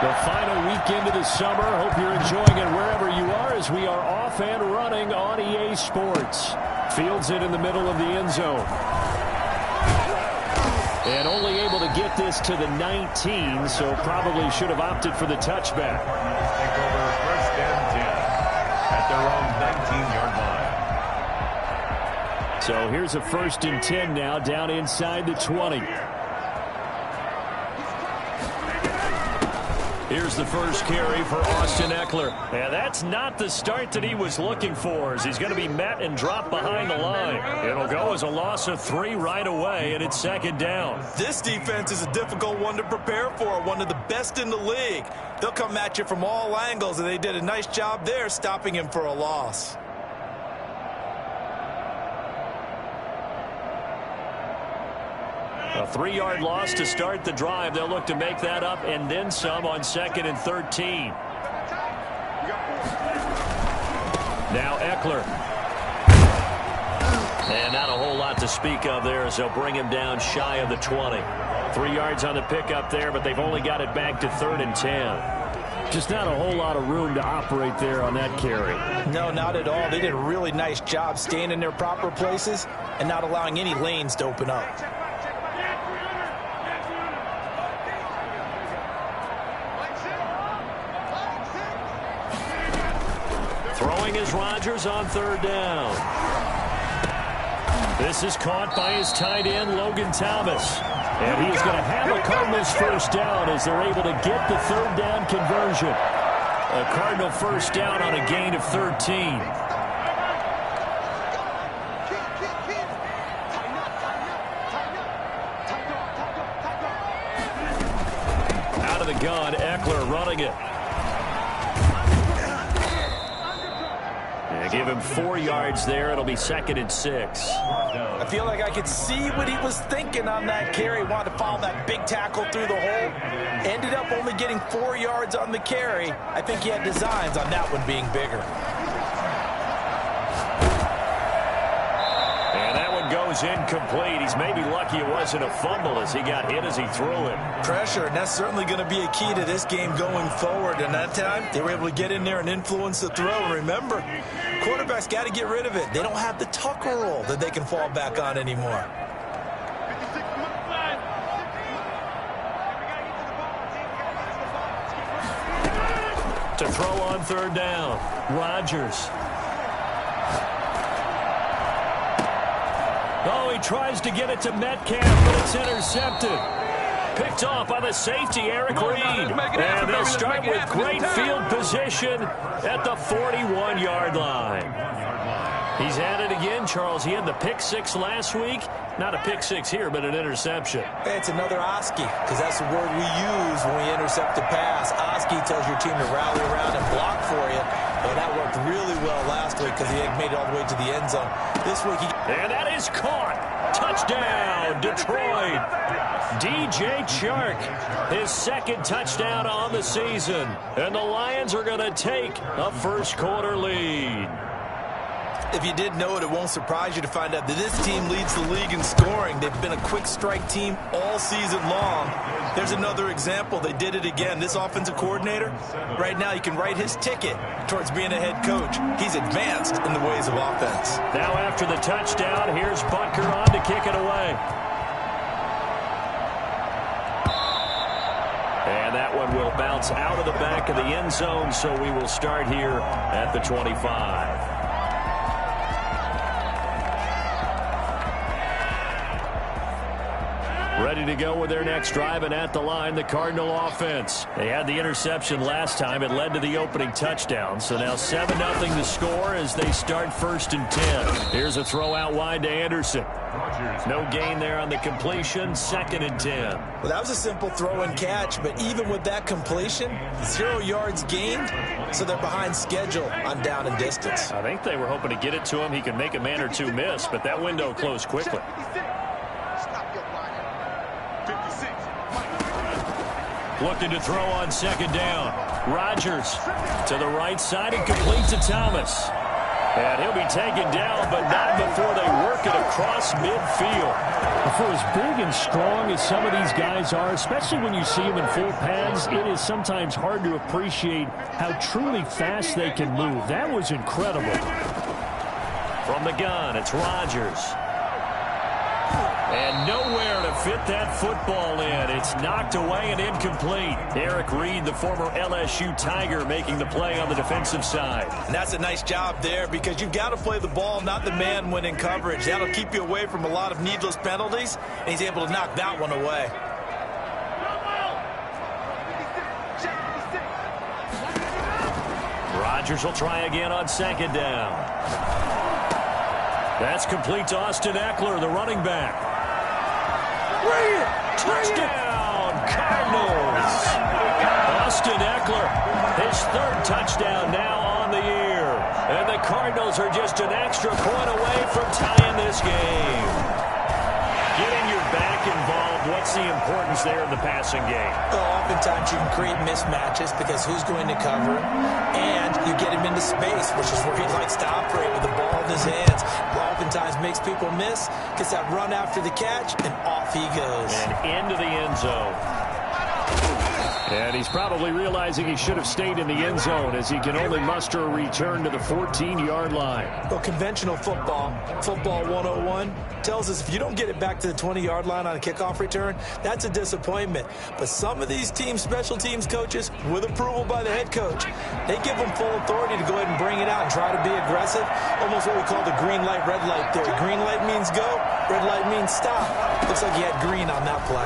The final weekend of the summer. Hope you're enjoying it wherever you are as we are off and running on EA Sports. Fields it in the middle of the end zone. And only able to get this to the 19, so probably should have opted for the touchback. Take over first and 10 at their own 19-yard line. So here's a first and 10 now down inside the 20. Here's the first carry for Austin Ekeler. And that's not the start that he was looking for, as he's going to be met and dropped behind the line. It'll go as a loss of 3 right away, and it's second down. This defense is a difficult one to prepare for, one of the best in the league. They'll come at you from all angles, and they did a nice job there stopping him for a loss. A 3-yard loss to start the drive. They'll look to make that up and then some on 2nd and 13. Now Ekeler. And not a whole lot to speak of there as they'll bring him down shy of the 20. 3 yards on the pickup there, but they've only got it back to 3rd and 10. Just not a whole lot of room to operate there on that carry. No, not at all. They did a really nice job staying in their proper places and not allowing any lanes to open up. Throwing is Rodgers on 3rd down. This is caught by his tight end, Logan Thomas. And he is going to have a Cardinals first down as they're able to get the 3rd down conversion. A Cardinal first down on a gain of 13. Out of the gun, Ekeler running it. Give him 4 yards there. It'll be 2nd and 6. I feel like I could see what he was thinking on that carry. Wanted to follow that big tackle through the hole. Ended up only getting 4 yards on the carry. I think he had designs on that one being bigger. And that one goes incomplete. He's maybe lucky it wasn't a fumble as he got hit as he threw it. Pressure, and that's certainly going to be a key to this game going forward. And that time, they were able to get in there and influence the throw. And remember, quarterbacks got to get rid of it. They don't have the Tucker roll that they can fall back on anymore. To throw on 3rd down, Rodgers. Oh, he tries to get it to Metcalf, but it's intercepted. Picked off by the safety, Eric Reed. And they'll start with great field position at the 41-yard line. He's at it again, Charles. He had the pick 6 last week. Not a pick 6 here, but an interception. Hey, it's another Oski, because that's the word we use when we intercept a pass. Oski tells your team to rally around and block for you. Well, that worked really well last week because he had made it all the way to the end zone. This week he... And that is caught. Touchdown, Detroit. DJ Chark, his 2nd touchdown on the season. And the Lions are going to take a first-quarter lead. If you did know it, it won't surprise you to find out that this team leads the league in scoring. They've been a quick strike team all season long. There's another example. They did it again. This offensive coordinator, right now, you can write his ticket towards being a head coach. He's advanced in the ways of offense. Now after the touchdown, here's Butker on to kick it away. And that one will bounce out of the back of the end zone, so we will start here at the 25. Ready to go with their next drive, and at the line, the Cardinal offense. They had the interception last time. It led to the opening touchdown. So now 7-0 to score as they start 1st and 10. Here's a throw out wide to Anderson. No gain there on the completion. 2nd and 10. Well, that was a simple throw and catch, but even with that completion, 0 yards gained, so they're behind schedule on down and distance. I think they were hoping to get it to him. He could make a man or two miss, but that window closed quickly. Looking to throw on 2nd down. Rodgers to the right side and complete to Thomas. And he'll be taken down, but not before they work it across midfield. For as big and strong as some of these guys are, especially when you see them in full pads, it is sometimes hard to appreciate how truly fast they can move. That was incredible. From the gun, it's Rodgers. And nowhere to fit that football in. It's knocked away and incomplete. Eric Reed, the former LSU Tiger, making the play on the defensive side. And that's a nice job there because you've got to play the ball, not the man when in coverage. That'll keep you away from a lot of needless penalties, and he's able to knock that one away. Rodgers will try again on second down. That's complete to Austin Eckler, the running back. Touchdown, Cardinals. Austin Eckler, his third touchdown now on the year. And the Cardinals are just an extra point away from tying this game. Getting your back involved, what's the importance there in the passing game? Well, oftentimes you can create mismatches because who's going to cover him, and you get him into space, which is where he likes to operate with the ball in his hands. Oftentimes makes people miss, gets that run after the catch, and off he goes. And into the end zone. And he's probably realizing he should have stayed in the end zone as he can only muster a return to the 14-yard line. Well, conventional football 101, tells us if you don't get it back to the 20-yard line on a kickoff return, that's a disappointment. But some of these teams, special teams coaches, with approval by the head coach, they give them full authority to go ahead and bring it out and try to be aggressive. Almost what we call the green light, red light theory. Green light means go, red light means stop. Looks like he had green on that play.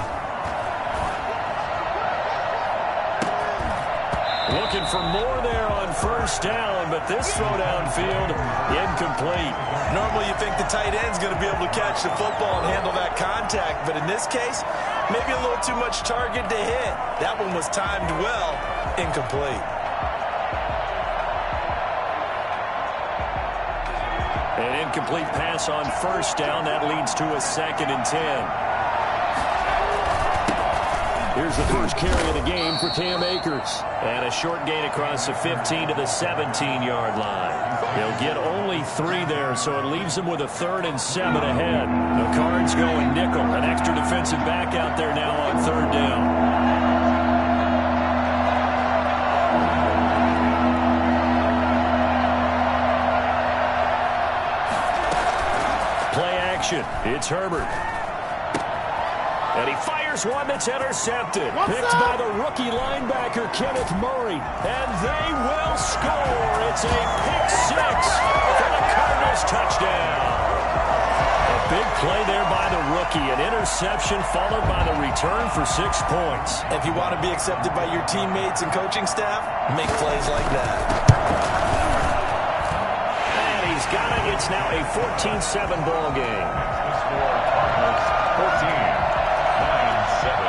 Looking for more there on first down, but this throw downfield, incomplete. Normally you think the tight end's going to be able to catch the football and handle that contact, but in this case, maybe a little too much target to hit. That one was timed well, incomplete. An incomplete pass on first down. That leads to a 2nd and 10. Here's the first carry of the game for Cam Akers. And a short gain across the 15 to the 17-yard line. He'll get only 3 there, so it leaves him with a 3rd and 7 ahead. The Cards going nickel. An extra defensive back out there now on 3rd down. It's Herbert. And he fires one that's intercepted. Picked by the rookie linebacker, Kenneth Murray. And they will score. It's a pick 6 for the Cardinals touchdown. A big play there by the rookie. An interception followed by the return for 6 points. If you want to be accepted by your teammates and coaching staff, make plays like that. And he's got it. It's now a 14-7 ball game. The score, Cardinals 14, 9-7.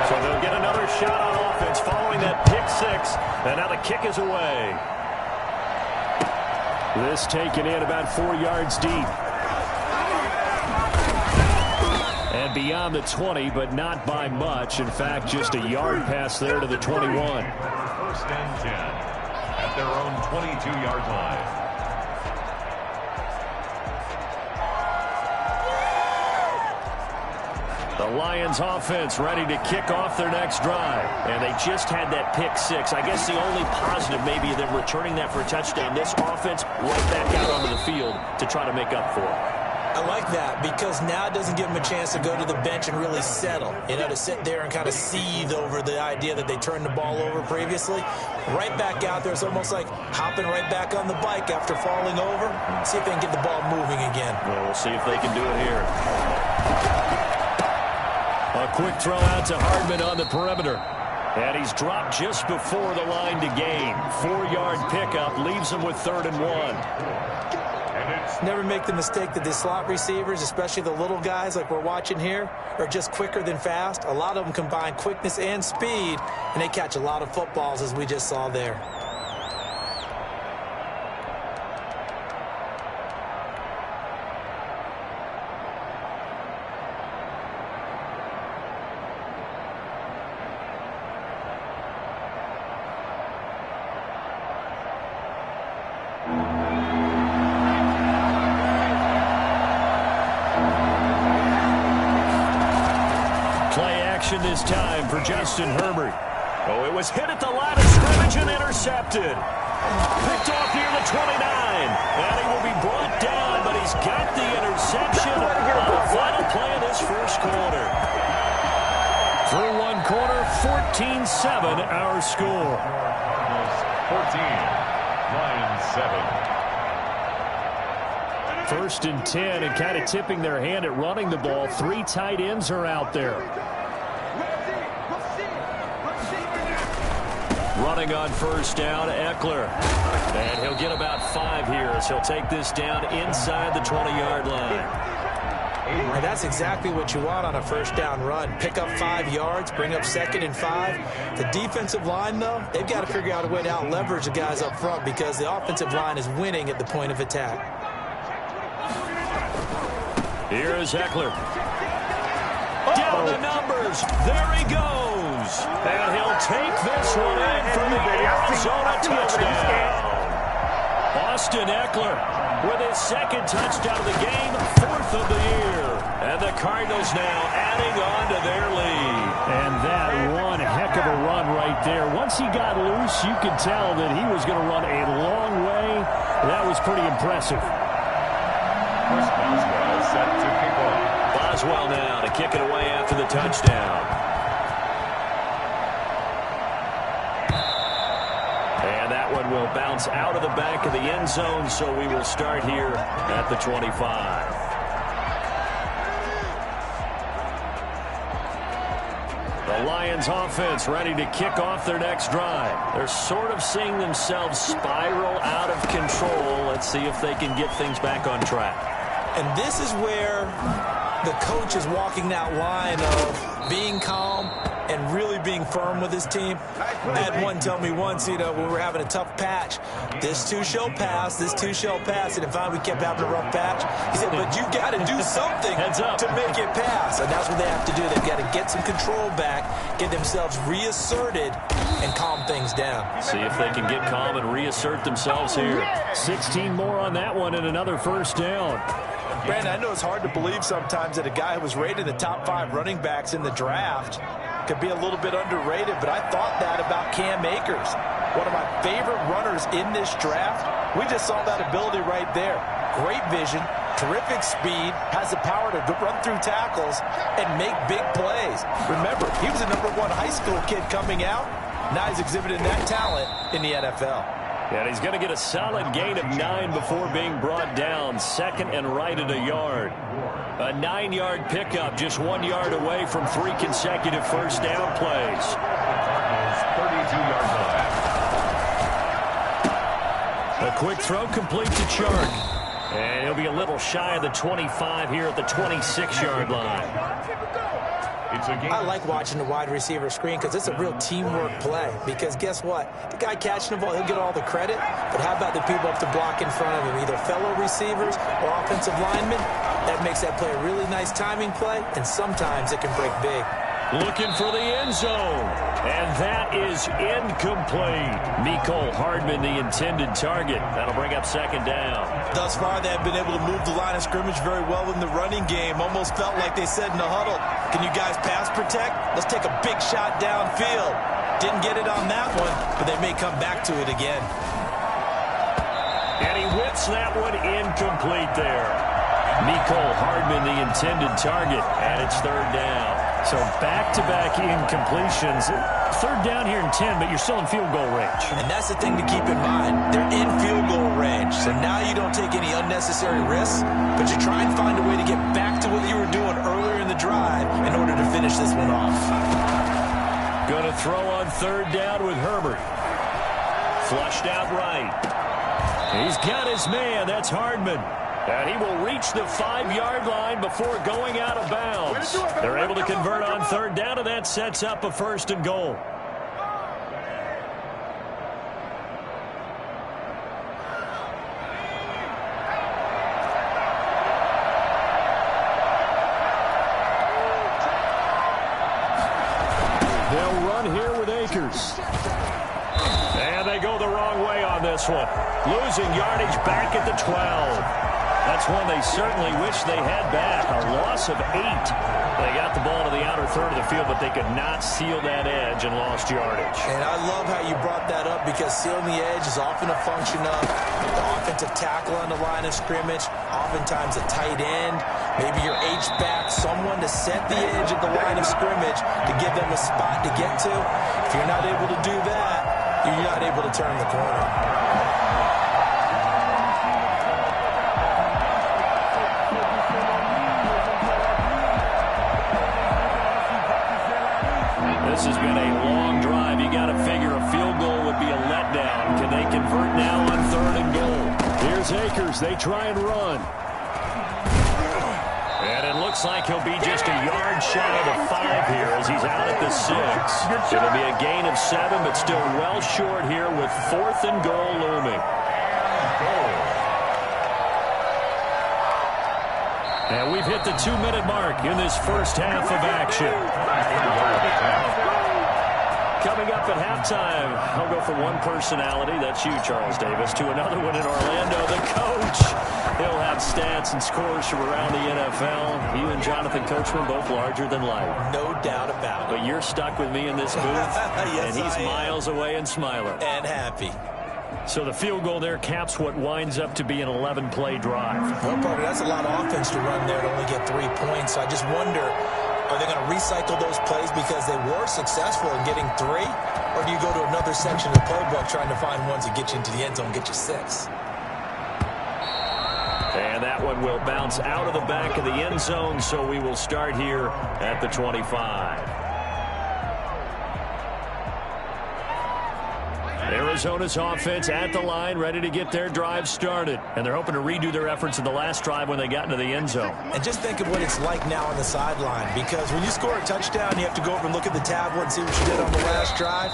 So they'll get another shot on offense following that pick 6. And now the kick is away. This taken in about 4 yards deep. And beyond the 20, but not by much. In fact, just a yard pass there to the 21. 1st and 10 at their own 22-yard line. The Lions offense ready to kick off their next drive. And they just had that pick 6. I guess the only positive maybe of them returning that for a touchdown. This offense right back out onto the field to try to make up for it. I like that because now it doesn't give them a chance to go to the bench and really settle. You know, to sit there and kind of seethe over the idea that they turned the ball over previously. Right back out there. It's almost like hopping right back on the bike after falling over. See if they can get the ball moving again. Well, we'll see if they can do it here. A quick throw out to Hardman on the perimeter. And he's dropped just before the line to gain. 4-yard pickup leaves him with 3rd and 1. Never make the mistake that the slot receivers, especially the little guys like we're watching here, are just quicker than fast. A lot of them combine quickness and speed, and they catch a lot of footballs, as we just saw there. action this time for Justin Herbert. Oh, it was hit at the line of scrimmage and intercepted. Picked off near the 29. And he will be brought down, but he's got the interception on the final play of this first quarter. Through one quarter, 14-7 our score. 14, Lions 7. First and 10, and kind of tipping their hand at running the ball. 3 tight ends are out there. Running on first down, Eckler. And he'll get about 5 here as he'll take this down inside the 20-yard line. And that's exactly what you want on a first down run. Pick up 5 yards, bring up 2nd and 5. The defensive line, though, they've got to figure out a way to out-leverage the guys up front because the offensive line is winning at the point of attack. Here is Eckler. Down the numbers. There he goes. And he'll take this one in for the Arizona touchdown. Austin Eckler with his 2nd touchdown of the game, 4th of the year. And the Cardinals now adding on to their lead. And that one heck of a run right there. Once he got loose, you could tell that he was going to run a long way. That was pretty impressive. Chris Boswell set to kick off. Boswell now to kick it away after the touchdown. And that one will bounce out of the back of the end zone, so we will start here at the 25. The Lions offense ready to kick off their next drive. They're sort of seeing themselves spiral out of control. Let's see if they can get things back on track. And this is where the coach is walking that line of being calm and really being firm with his team. I had one tell me once, when we were having a tough patch, this too shall pass, this too shall pass. And if we kept having a rough patch, he said, but you've got to do something to make it pass. And that's what they have to do. They've got to get some control back, get themselves reasserted, and calm things down. See if they can get calm and reassert themselves here. 16 more on that one and another first down. Brandon, I know it's hard to believe sometimes that a guy who was rated the top 5 running backs in the draft could be a little bit underrated, but I thought that about Cam Akers. One of my favorite runners in this draft. We just saw that ability right there. Great vision, terrific speed, has the power to run through tackles and make big plays. Remember, he was a #1 high school kid coming out. Now he's exhibiting that talent in the NFL. And he's going to get a solid gain of 9 before being brought down. 2nd and right at a yard. A 9-yard pickup, just 1 yard away from 3 consecutive first down plays. 32-yard line. A quick throw complete to Chark. And he'll be a little shy of the 25 here at the 26-yard line. I like watching the wide receiver screen because it's a real teamwork play. Because guess what? The guy catching the ball, he'll get all the credit. But how about the people up the block in front of him, either fellow receivers or offensive linemen? That makes that play a really nice timing play, and sometimes it can break big. Looking for the end zone. And that is incomplete. Mecole Hardman, the intended target. That'll bring up 2nd down. Thus far, they've been able to move the line of scrimmage very well in the running game. Almost felt like they said in the huddle, can you guys pass protect? Let's take a big shot downfield. Didn't get it on that one, but they may come back to it again. And he whips that one incomplete there. Mecole Hardman, the intended target, and it's 3rd down. So back-to-back incompletions. 3rd down here in 10, but you're still in field goal range. And that's the thing to keep in mind. They're in field goal range. So now you don't take any unnecessary risks, but you try and find a way to get back to what you were doing earlier in the drive in order to finish this one off. Going to throw on 3rd down with Herbert. Flushed out right. He's got his man. That's Hardman. And he will reach the 5-yard line before going out of bounds. They're able to convert on 3rd down, and that sets up a 1st and goal. They'll run here with Akers. And they go the wrong way on this one. Losing yardage back at the 12. That's one they certainly wish they had back. A loss of 8. They got the ball to the outer third of the field, but they could not seal that edge and lost yardage. And I love how you brought that up, because sealing the edge is often a function of the offensive tackle on the line of scrimmage, oftentimes a tight end, maybe your H-back, someone to set the edge at the line of scrimmage to give them a spot to get to. If you're not able to do that, you're not able to turn the corner. This has been a long drive. You got to figure a field goal would be a letdown. Can they convert now on 3rd and goal? Here's Akers. They try and run. And it looks like he'll be just a yard shy of the 5 here as he's out at the 6. It'll be a gain of 7, but still well short here with 4th and goal looming. And we've hit the 2-minute mark in this first half of action. Coming up at halftime, I'll go from one personality, that's you, Charles Davis, to another one in Orlando, the coach. He'll have stats and scores from around the NFL. You and Jonathan Coachman both larger than life. No doubt about it. But you're stuck with me in this booth, yes, and he's miles away and smiling. And happy. So the field goal there caps what winds up to be an 11-play drive. Well, partner, that's a lot of offense to run there to only get 3 points. So I just wonder, are they going to recycle those plays because they were successful in getting 3? Or do you go to another section of the playbook trying to find ones that get you into the end zone and get you 6? And that one will bounce out of the back of the end zone, so we will start here at the 25. Arizona's offense at the line, ready to get their drive started. And they're hoping to redo their efforts in the last drive when they got into the end zone. And just think of what it's like now on the sideline, because when you score a touchdown, you have to go over and look at the tablet and see what you did on the last drive.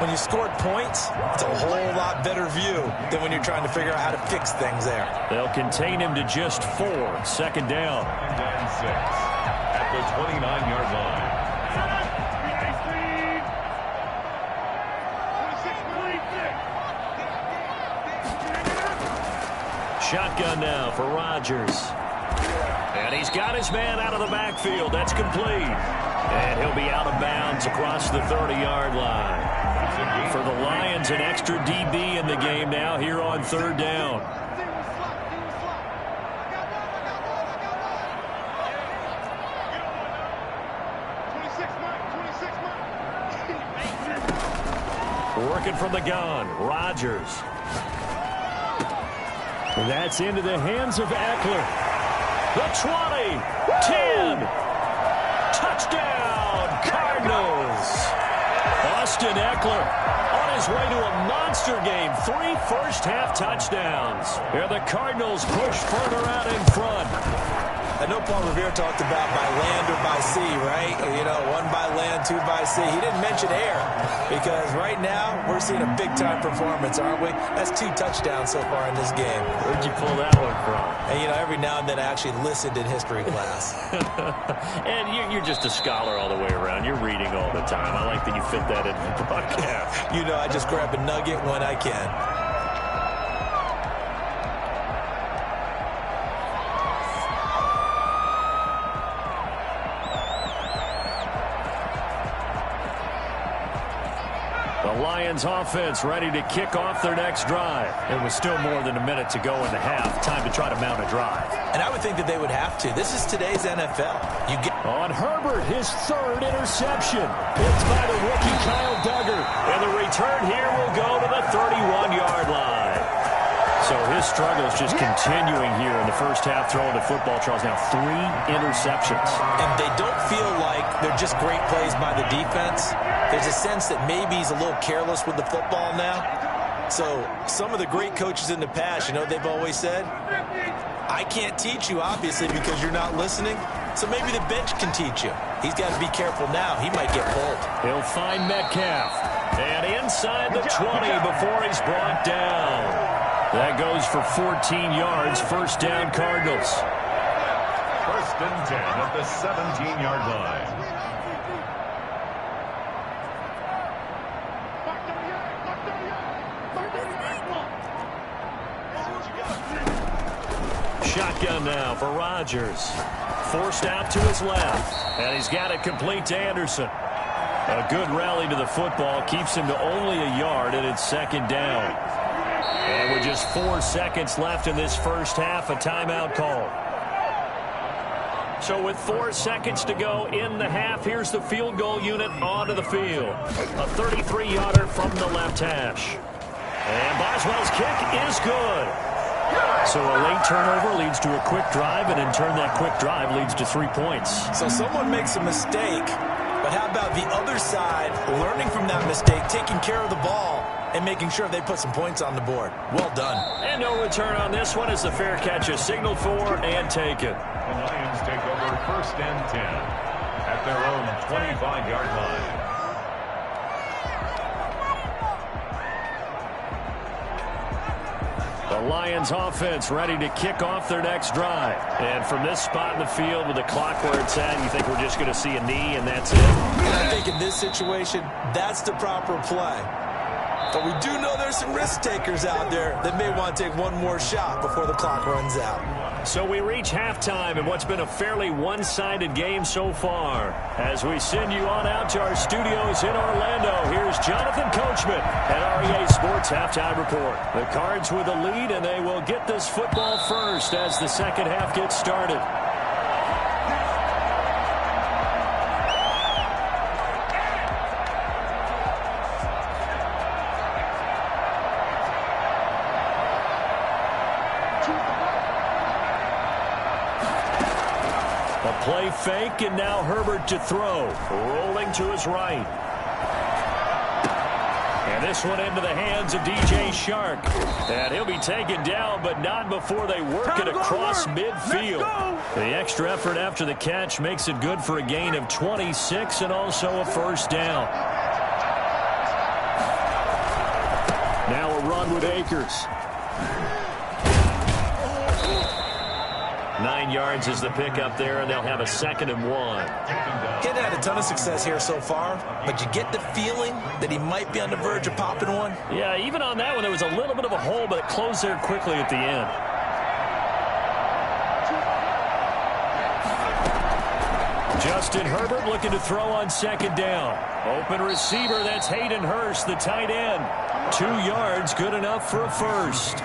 When you scored points, it's a whole lot better view than when you're trying to figure out how to fix things there. They'll contain him to just 4. 2nd down. 2nd and 6 at the 29-yard line. Shotgun now for Rodgers. And he's got his man out of the backfield. That's complete. And he'll be out of bounds across the 30-yard line. For the Lions, an extra DB in the game now here on 3rd down. Working from the gun, Rodgers. That's into the hands of Eckler. The 20, 10, touchdown, Cardinals. Austin Eckler on his way to a monster game. 3 first-half touchdowns. Here the Cardinals push further out in front. I know Paul Revere talked about by land or by sea, right? You know, 1 by land, 2 by sea. He didn't mention air, because right now we're seeing a big-time performance, aren't we? That's 2 touchdowns so far in this game. Where'd you pull that one from? And, you know, every now and then I actually listened in history class. And you're just a scholar all the way around. You're reading all the time. I like that you fit that into the broadcast. You know, I just grab a nugget when I can. Lions offense ready to kick off their next drive. It was still more than a minute to go in the half. Time to try to mount a drive. And I would think that they would have to. This is today's NFL. You get on Herbert, his 3rd interception. Picked by the rookie Kyle Duggar. And the return here will go to the 31-yard line. So his struggles just continuing here in the first half throwing the football. Charles, now 3 interceptions. And they don't feel like they're just great plays by the defense. There's a sense that maybe he's a little careless with the football now. So some of the great coaches in the past, you know, they've always said, I can't teach you, obviously, because you're not listening. So maybe the bench can teach you. He's got to be careful now. He might get pulled. He'll find Metcalf. And inside the 20 before he's brought down. That goes for 14 yards. 1st down, Cardinals. 1st and 10 at the 17-yard line. shotgun now for Rodgers. Forced out to his left. And he's got it complete to Anderson. A good rally to the football. Keeps him to only a yard, and it's second down. And with just 4 seconds left in this first half, a timeout call. So with 4 seconds to go in the half, here's the field goal unit onto the field. A 33-yarder from the left hash. And Boswell's kick is good. So a late turnover leads to a quick drive, and in turn that quick drive leads to 3 points. So someone makes a mistake, but how about the other side learning from that mistake, taking care of the ball, and making sure they put some points on the board? Well done. And no return on this one as the fair catch is signaled for and taken. The Lions take over 1st and 10 at their own 25-yard line. The Lions offense ready to kick off their next drive. And from this spot in the field with the clock where it's at, you think we're just going to see a knee and that's it? And I think in this situation, that's the proper play. But we do know there's some risk takers out there that may want to take one more shot before the clock runs out. So we reach halftime in what's been a fairly one-sided game so far. As we send you on out to our studios in Orlando, here's Jonathan Coachman at REA Sports Halftime Report. The Cards with the lead, and they will get this football first as the second half gets started. Play fake, and now Herbert to throw. Rolling to his right. And this one into the hands of DJ Chark. And he'll be taken down, but not before they work it across midfield. The extra effort after the catch makes it good for a gain of 26 and also a first down. Now a run with Akers. 9 yards is the pickup there, and they'll have a 2nd and 1. He's had a ton of success here so far, but you get the feeling that he might be on the verge of popping one. Yeah, even on that one, there was a little bit of a hole, but it closed there quickly at the end. Justin Herbert looking to throw on 2nd down. Open receiver, that's Hayden Hurst, the tight end. 2 yards, good enough for a first.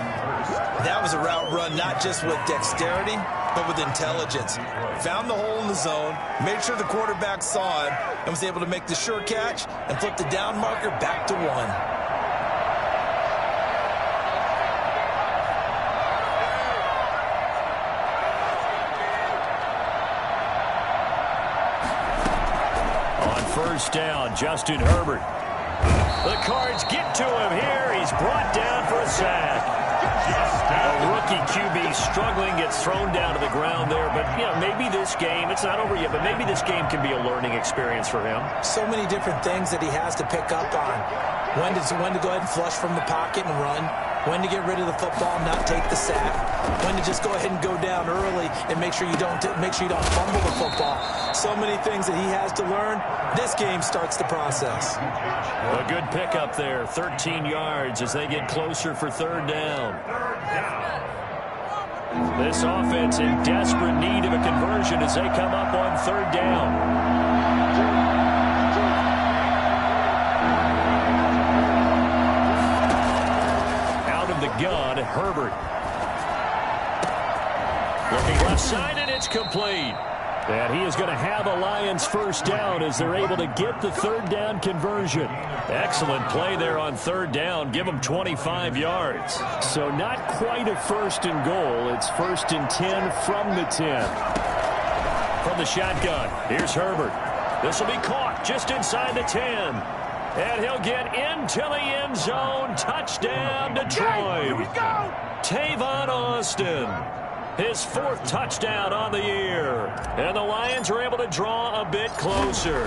That was a route run not just with dexterity, but with intelligence. Found the hole in the zone, made sure the quarterback saw him, and was able to make the sure catch and flip the down marker back to 1. First down, Justin Herbert. The Cards get to him here. He's brought down for a sack. A rookie QB struggling, gets thrown down to the ground there. But, you know, maybe this game, it's not over yet, but maybe this game can be a learning experience for him. So many different things that he has to pick up on. When to go ahead and flush from the pocket and run. When to get rid of the football and not take the sack. When to just go ahead and go down early and make sure you don't fumble the football. So many things that he has to learn. This game starts the process. A good pickup there, 13 yards as they get closer for 3rd down. This offense in desperate need of a conversion as they come up on 3rd down. Gun, Herbert. Looking left side, and it's complete. And he is going to have a Lions first down as they're able to get the 3rd down conversion. Excellent play there on 3rd down. Give them 25 yards. So not quite a 1st and goal. It's 1st and 10 from the 10. From the shotgun, here's Herbert. This will be caught just inside the 10. And he'll get into the end zone. Touchdown, Detroit. Here we go. Tavon Austin. His 4th touchdown on the year. And the Lions are able to draw a bit closer.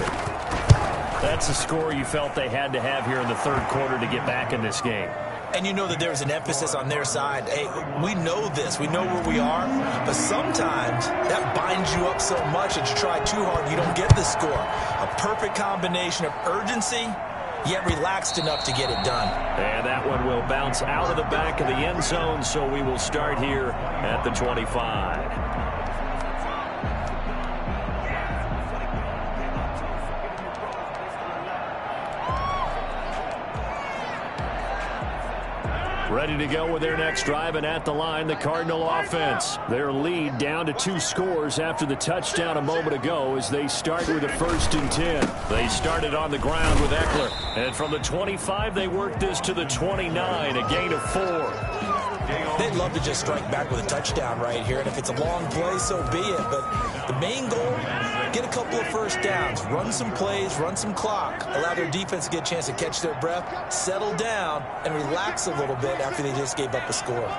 That's a score you felt they had to have here in the 3rd quarter to get back in this game. And you know that there's an emphasis on their side. Hey, we know this. We know where we are. But sometimes that binds you up so much that you try too hard, you don't get the score. A perfect combination of urgency yet relaxed enough to get it done. And that one will bounce out of the back of the end zone, so we will start here at the 25. Ready to go with their next drive, and at the line, the Cardinal offense. Their lead down to 2 scores after the touchdown a moment ago as they start with a 1st and 10. They started on the ground with Eckler. And from the 25, they work this to the 29, a gain of 4. They'd love to just strike back with a touchdown right here, and if it's a long play, so be it. But the main goal, get a couple of first downs, run some plays, run some clock, allow their defense to get a chance to catch their breath, settle down, and relax a little bit after they just gave up a score.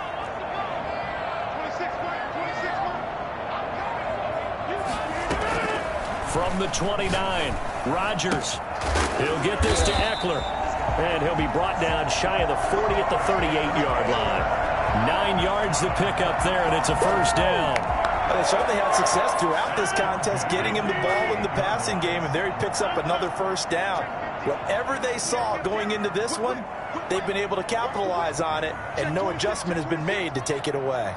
From the 29, Rodgers. He'll get this to Eckler, and he'll be brought down shy of the 40 at the 38-yard line. 9 yards to pick up there, and it's a 1st down. Well, they certainly had success throughout this contest, getting him the ball in the passing game, and there he picks up another 1st down. Whatever they saw going into this one, they've been able to capitalize on it, and no adjustment has been made to take it away.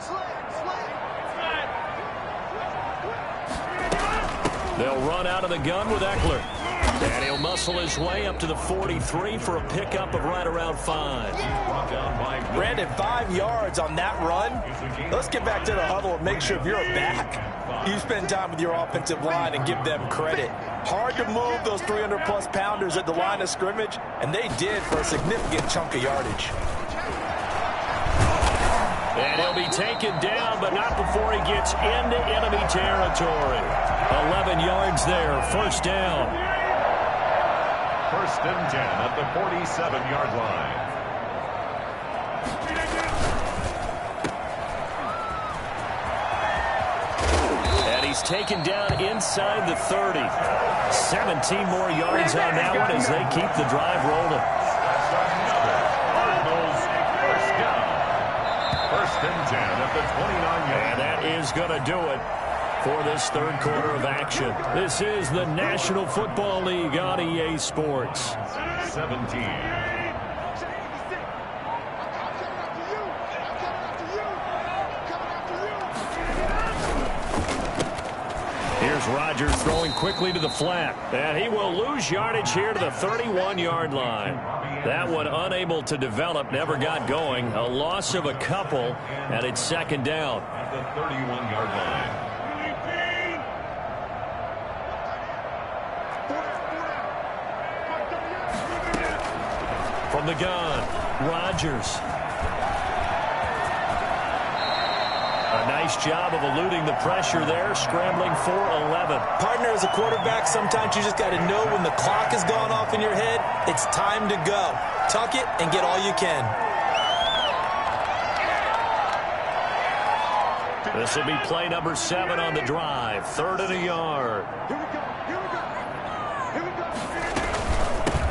They'll run out of the gun with Eckler. And he'll muscle his way up to the 43 for a pickup of right around 5. Brandon, 5 yards on that run. Let's get back to the huddle and make sure if you're a back, you spend time with your offensive line and give them credit. Hard to move those 300-plus pounders at the line of scrimmage, and they did for a significant chunk of yardage. And he'll be taken down, but not before he gets into enemy territory. 11 yards there, 1st down. 1st and 10 at the 47-yard line. And he's taken down inside the 30. 17 more yards on that one as they keep the drive rolling. Cardinals, 1st down. 1st and 10 at the 29-yard line. And that is going to do it for this 3rd quarter of action. This is the National Football League on EA Sports. 17. Here's Rodgers throwing quickly to the flat. And he will lose yardage here to the 31-yard line. That one unable to develop, never got going. A loss of a couple, and it's 2nd down. At the 31-yard line. From the gun, Rodgers. A nice job of eluding the pressure there, scrambling for 11. Partner, as a quarterback, sometimes you just got to know when the clock has gone off in your head, it's time to go. Tuck it and get all you can. This will be play number 7 on the drive. 3rd and a yard.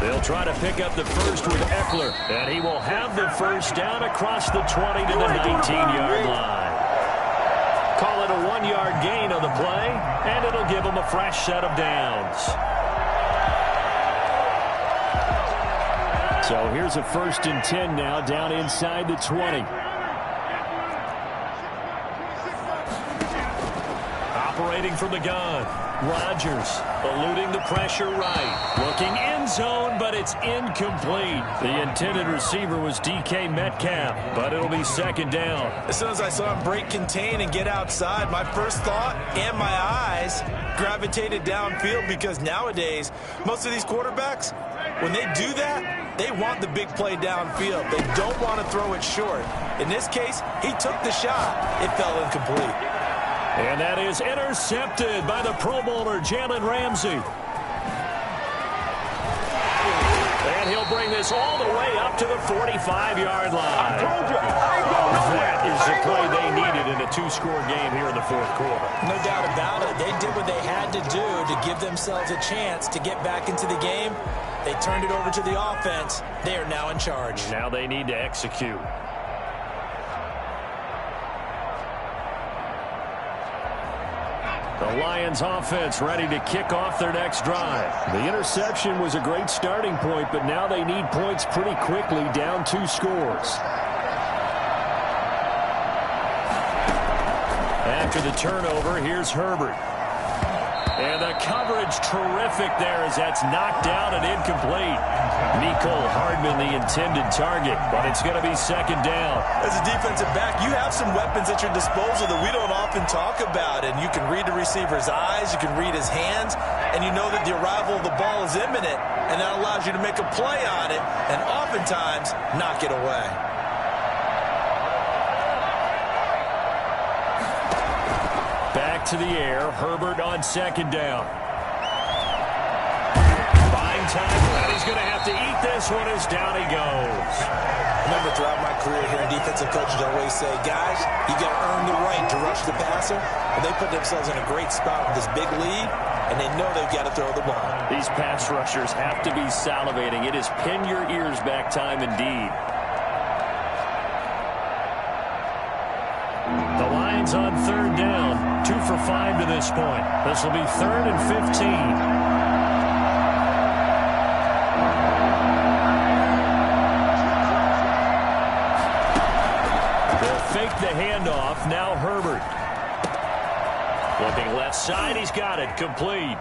They'll try to pick up the 1st with Eckler. And he will have the 1st down across the 20 to the 19-yard line. Call it a 1-yard gain on the play, and it'll give them a fresh set of downs. So here's a 1st and 10 now down inside the 20. Operating from the gun, Rodgers eluding the pressure right. Looking end zone, but it's incomplete. The intended receiver was DK Metcalf, but it'll be 2nd down. As soon as I saw him break contain and get outside, my first thought and my eyes gravitated downfield, because nowadays, most of these quarterbacks, when they do that, they want the big play downfield. They don't want to throw it short. In this case, he took the shot. It fell incomplete. And that is intercepted by the Pro Bowler, Jalen Ramsey. And he'll bring this all the way up to the 45-yard line. That is the play they needed in a 2-score game here in the 4th quarter. No doubt about it. They did what they had to do to give themselves a chance to get back into the game. They turned it over to the offense. They are now in charge. Now they need to execute. The Lions offense ready to kick off their next drive. The interception was a great starting point, but now they need points pretty quickly, down 2 scores. After the turnover, here's Herbert. And the coverage terrific there as that's knocked down and incomplete. Mecole Hardman the intended target, but it's going to be second down. As a defensive back, you have some weapons at your disposal that we don't often talk about. And you can read the receiver's eyes, you can read his hands, and you know that the arrival of the ball is imminent, and that allows you to make a play on it and oftentimes knock it away. Back to the air. Herbert on second down. Buying time, and he's going to have to eat this one as down he goes. Remember, throughout my career here, defensive coaches always say, guys, you got to earn the right to rush the passer. And they put themselves in a great spot with this big lead, and they know they've got to throw the ball. These pass rushers have to be salivating. It is pin your ears back time indeed. The Lions on third down. 2 for 5 to this point. This will be 3rd and 15. They'll fake the handoff. Now Herbert. Looking left side. He's got it. Complete.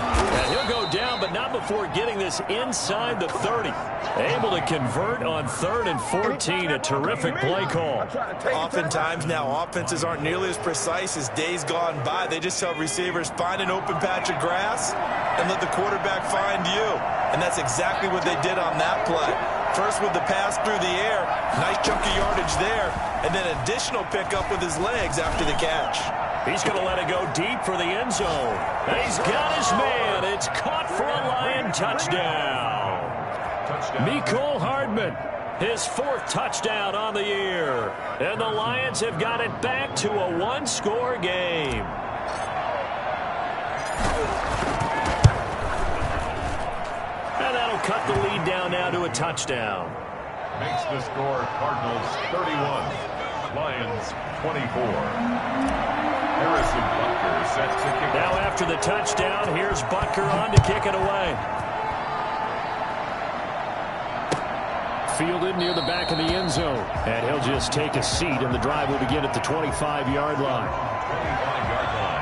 And he'll go down, but not before getting this inside the 30. Able to convert on 3rd and 14. A terrific play call. Oftentimes now, offenses aren't nearly as precise as days gone by. They just tell receivers, find an open patch of grass and let the quarterback find you. And that's exactly what they did on that play. First with the pass through the air. Nice chunk of yardage there. And then additional pickup with his legs after the catch. He's going to let it go deep for the end zone. And he's got his man. It's caught for a Lion touchdown. Mecole Hardman, his 4th touchdown on the year. And the Lions have got it back to a 1-score game. And that'll cut the lead down now to a touchdown. Makes the score Cardinals 31, Lions 24. Harrison Butker set to kick. Now after the touchdown, here's Butker on to kick it away. Fielded near the back of the end zone. And he'll just take a seat, and the drive will begin at the 25-yard line. 25-yard line.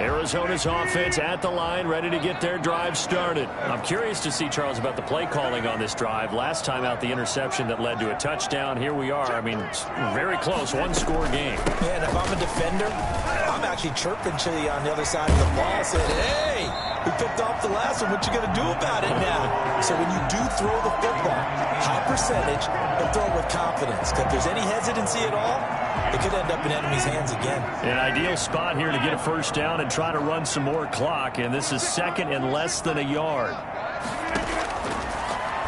Arizona's offense at the line, ready to get their drive started. I'm curious to see, Charles, about the play calling on this drive. Last time out, the interception that led to a touchdown. Here we are. I mean, very close, 1-score game. Man, if I'm a defender, I'm actually chirping to you on the other side of the ball, saying, hey, we picked off the last one. What you going to do about it now? So when you do throw the football, high percentage, but throw it with confidence. Because if there's any hesitancy at all, it could end up in enemy's hands again. An ideal spot here to get a first down and try to run some more clock. And this is 2nd and less than a yard.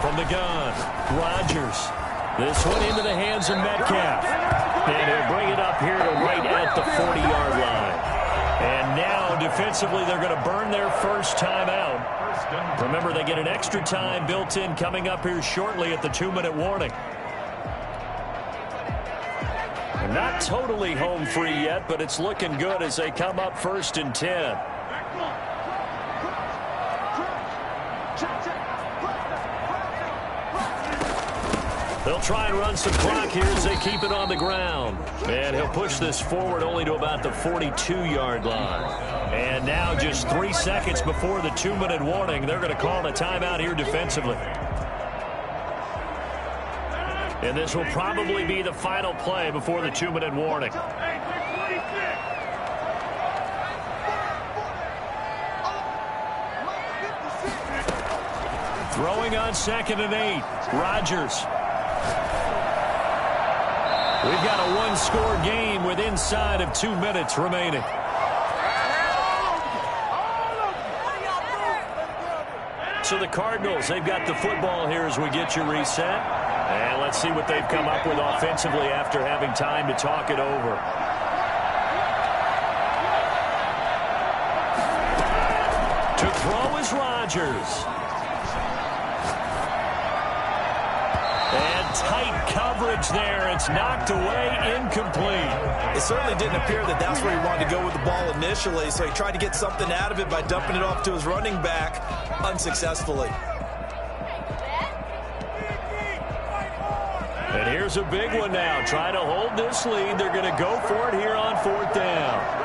From the gun, Rodgers. This one into the hands of Metcalf. And he'll bring it up here to right at the 40-yard line. And now, defensively, they're going to burn their first time out. Remember, they get an extra time built in coming up here shortly at the 2-minute warning. Not totally home free yet, but it's looking good as they come up 1st and 10. They'll try and run some clock here as they keep it on the ground. And he'll push this forward only to about the 42-yard line. And now just 3 seconds before the 2-minute warning, they're going to call a timeout here defensively. And this will probably be the final play before the 2-minute warning. Throwing on 2nd and 8. Rodgers. We've got a 1-score game with inside of 2 minutes remaining. So the Cardinals, they've got the football here as we get you reset. And let's see what they've come up with offensively after having time to talk it over. To throw is Rodgers. And tight coverage there. It's knocked away, incomplete. It certainly didn't appear that that's where he wanted to go with the ball initially, so he tried to get something out of it by dumping it off to his running back unsuccessfully. And here's a big one now. Trying to hold this lead. They're going to go for it here on 4th down.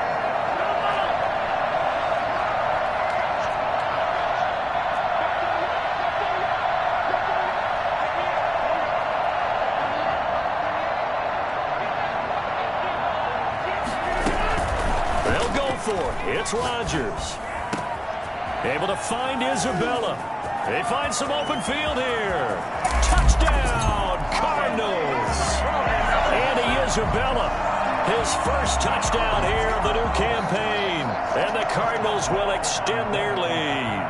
It's Rodgers. Able to find Isabella. They find some open field here. Touchdown, Cardinals. Andy Isabella, his first touchdown here of the new campaign. And the Cardinals will extend their lead.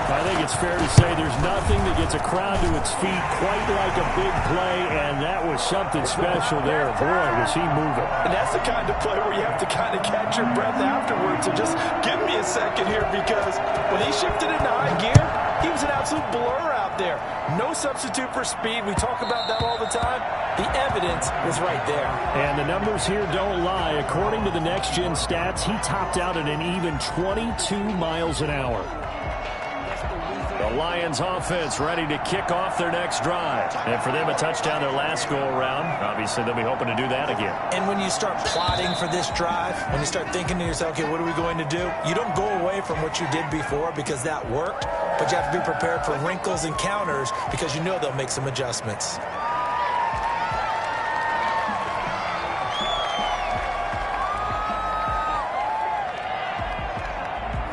I think it's fair to say there's nothing that gets a crowd to its feet quite like a big play, and that was something special there. Boy, was he moving. And that's the kind of play where you have to kind of catch your breath afterwards. So just give me a second here, because when he shifted into high gear, he was an absolute blur out there. No substitute for speed. We talk about that all the time. The evidence was right there. And the numbers here don't lie. According to the Next Gen stats, he topped out at an even 22 miles an hour. The Lions offense ready to kick off their next drive. And for them, a touchdown their last go-around. Obviously, they'll be hoping to do that again. And when you start plotting for this drive, when you start thinking to yourself, okay, what are we going to do? You don't go away from what you did before because that worked, but you have to be prepared for wrinkles and counters because you know they'll make some adjustments.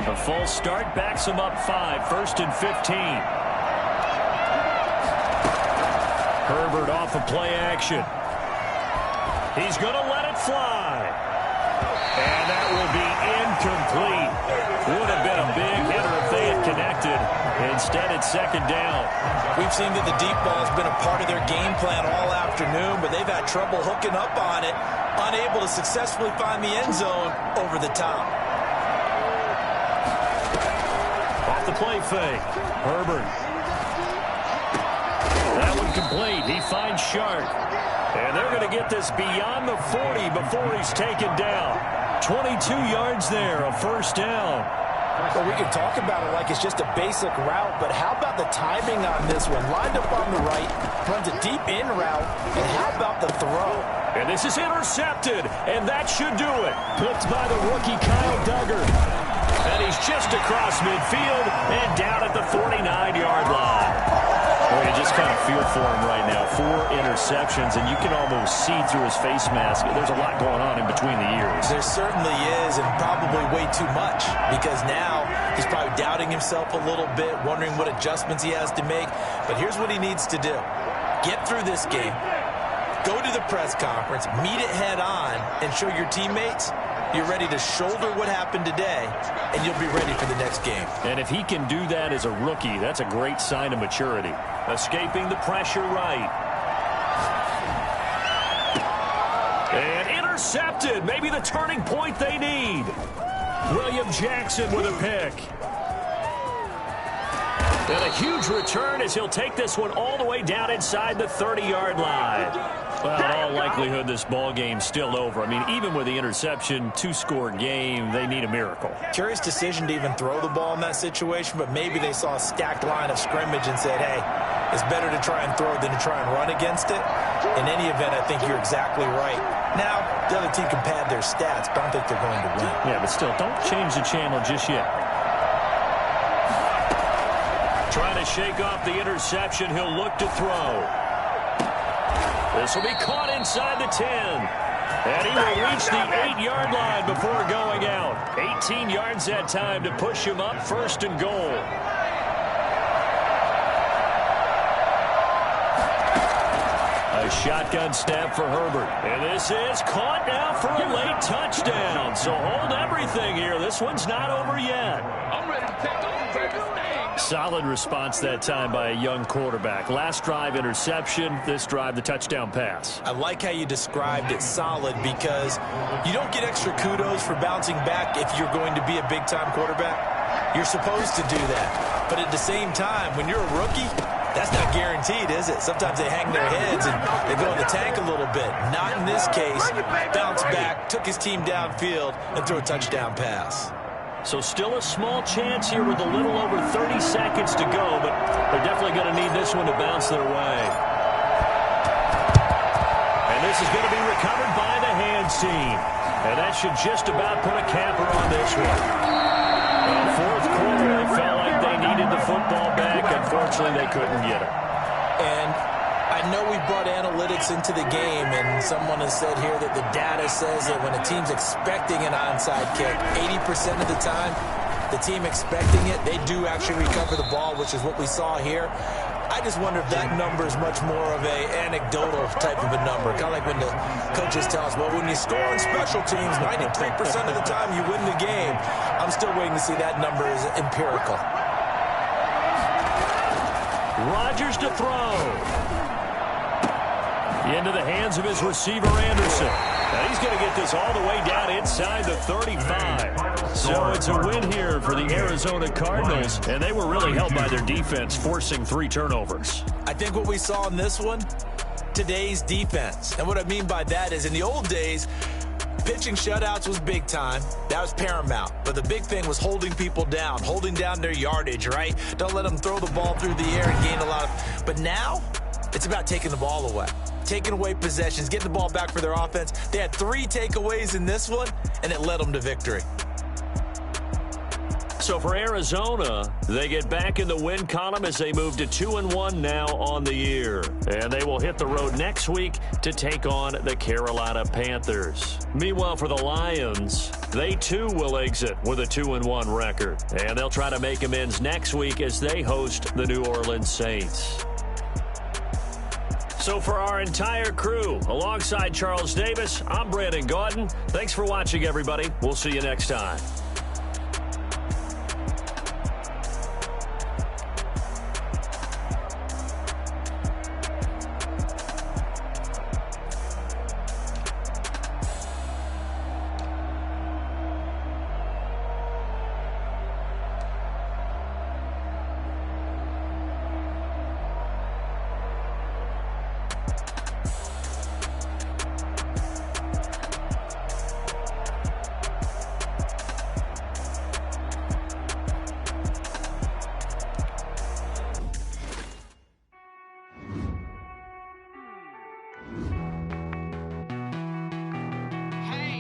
A full start backs him up 5, 1st and 15. Herbert off of play action. He's going to let it fly. And that will be incomplete. Would have been a big hitter if they had connected. Instead, it's 2nd down. We've seen that the deep ball has been a part of their game plan all afternoon, but they've had trouble hooking up on it, unable to successfully find the end zone over the top. The play fake. Herbert. That one complete. He finds Shark. And they're going to get this beyond the 40 before he's taken down. 22 yards there, a 1st down. Well, we can talk about it like it's just a basic route, but how about the timing on this one? Lined up on the right, runs a deep in route, and how about the throw? And this is intercepted, and that should do it. Picked by the rookie Kyle Duggar. And he's just across midfield and down at the 49-yard line. Well, you just kind of feel for him right now. 4 interceptions, and you can almost see through his face mask. There's a lot going on in between the ears. There certainly is, and probably way too much, because now he's probably doubting himself a little bit, wondering what adjustments he has to make. But here's what he needs to do. Get through this game, go to the press conference, meet it head on, and show your teammates you're ready to shoulder what happened today, and you'll be ready for the next game. And if he can do that as a rookie, that's a great sign of maturity. Escaping the pressure right. And intercepted. Maybe the turning point they need. William Jackson with a pick. And a huge return as he'll take this one all the way down inside the 30-yard line. Well, in all likelihood, this ball game's still over. I mean, even with the interception, 2-score game, they need a miracle. Curious decision to even throw the ball in that situation, but maybe they saw a stacked line of scrimmage and said, hey, it's better to try and throw than to try and run against it. In any event, I think you're exactly right. Now, the other team can pad their stats, but I don't think they're going to win. Yeah, but still, don't change the channel just yet. Trying to shake off the interception. He'll look to throw. This will be caught inside the 10. And he will reach the 8-yard line before going out. 18 yards that time to push him up, 1st and goal. A shotgun snap for Herbert. And this is caught now for a late touchdown. So hold everything here. This one's not over yet. I'm ready to take over, baby. Solid response that time by a young quarterback. Last drive, interception. This drive, the touchdown pass. I like how you described it solid, because you don't get extra kudos for bouncing back if you're going to be a big-time quarterback. You're supposed to do that. But at the same time, when you're a rookie, that's not guaranteed, is it? Sometimes they hang their heads and they go in the tank a little bit. Not in this case. Bounced back, took his team downfield, and threw a touchdown pass. So still a small chance here with a little over 30 seconds to go, but they're definitely going to need this one to bounce their way. And this is going to be recovered by the hands team. And that should just about put a capper on this one. Well, fourth quarter, they felt like they needed the football back. Unfortunately, they couldn't get it. And I know we brought analytics into the game, and someone has said here that the data says that when a team's expecting an onside kick, 80% of the time, the team expecting it, they do actually recover the ball, which is what we saw here. I just wonder if that number is much more of a anecdotal type of a number. Kind of like when the coaches tell us, well, when you score on special teams, 93% of the time you win the game. I'm still waiting to see that number is empirical. Rodgers to throw. Into the hands of his receiver, Anderson. Now he's going to get this all the way down inside the 35. So it's a win here for the Arizona Cardinals, and they were really helped by their defense, forcing 3 turnovers. I think what we saw in this one, today's defense. And what I mean by that is in the old days, pitching shutouts was big time. That was paramount. But the big thing was holding people down, holding down their yardage, right? Don't let them throw the ball through the air and gain a lot of... But now, it's about taking the ball away. Taking away possessions, getting the ball back for their offense. They had 3 takeaways in this one, and it led them to victory. So for Arizona, they get back in the win column as they move to 2-1 now on the year. And they will hit the road next week to take on the Carolina Panthers. Meanwhile, for the Lions, they too will exit with a 2-1 record. And they'll try to make amends next week as they host the New Orleans Saints. So for our entire crew, alongside Charles Davis, I'm Brandon Gaudin. Thanks for watching, everybody. We'll see you next time.